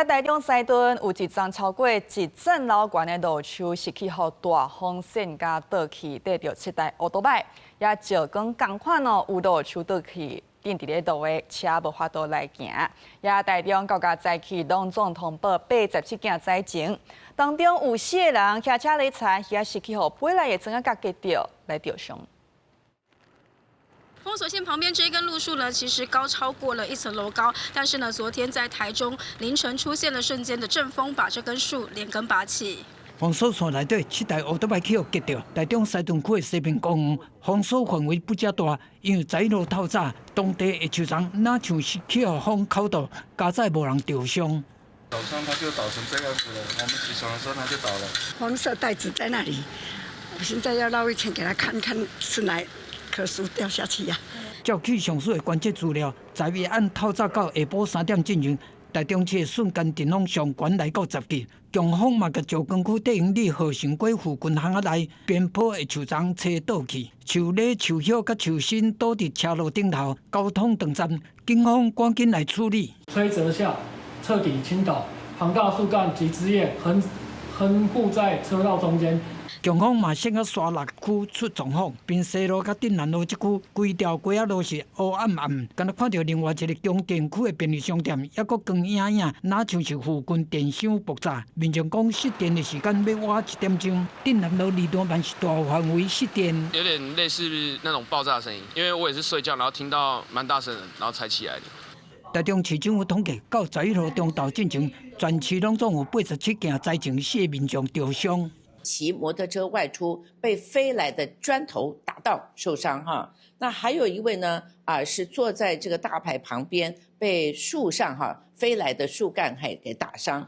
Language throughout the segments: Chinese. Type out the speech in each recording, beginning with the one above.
台中西屯有一樁超過1層樓高的路樹失去予大風扇甲倒去，跌着7台歐多拜，也照講同款有路樹倒去，定佇咧路的車無法度來行。也台中高架災區攏總通報87件災情，當中有4個人騎車咧踩，也失去予飛來的磚仔夾擊來吊傷。封鎖線旁邊這一根路樹呢，其實高超過了1層樓高，但是呢，昨天在台中凌晨出現了瞬間的陣風，把這根樹連根拔起。封鎖線內底7台歐多拜去擊到，台中西屯區的西邊公園，封鎖範圍不遮大，因為早落透早，當地的樹叢哪像是去予風扣到，加在無人吊傷。早上它就倒成這樣子了，我們起床的時候它就倒了。黃色袋子在那裡，我現在要繞一圈給他看看是哪棵樹掉下去呀、照氣象署的觀測資料，10月按透早到下晡3點進行，台中市的瞬間陣風上懸來到10級，強風嘛，甲石岡區第英里和成街附近巷仔內邊坡的樹叢吹倒去，樹葉、樹葉甲樹身倒佇車路頂頭，交通斷暫，警方趕緊來處理。吹折下，徹底傾倒，龐大樹幹及枝葉橫附在車道中間。警方嘛先個沙鹿區出狀況，並西路甲鎮南路這區規條街仔路是黑暗暗，敢若看到另外一個中電區的便利商店，抑佫光影影，哪像是附近電箱爆炸。民眾講失電的時間要晚1點鐘，鎮南路2段嘛是大範圍失電，有點類似那種爆炸聲音，因為我也是睡覺，然後聽到蠻大聲的，然後才起來的。台中市政府統計，到11號中晝進前，全市攏總有87件災情，4個民眾吊傷。騎摩托車外出被飛來的磚頭打到受傷哈，那還有一位呢是坐在這個大牌旁邊被樹上飛來的樹幹還給打傷。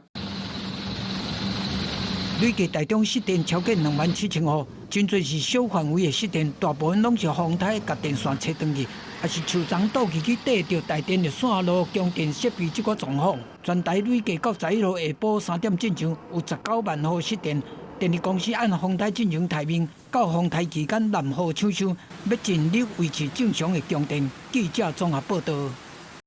累計台中失電超過27000戶，真侪是小範圍的失電，大部分攏是風台甲電線扯斷去，也是樹叢倒去去帶着台電的線路、供電設備這個狀況。全台累計到11號下晡3點進前有19萬戶失電。電力公司按風台進行台面，到風台期間南雨搶修，要盡力維持正常的供電。記者綜合報道。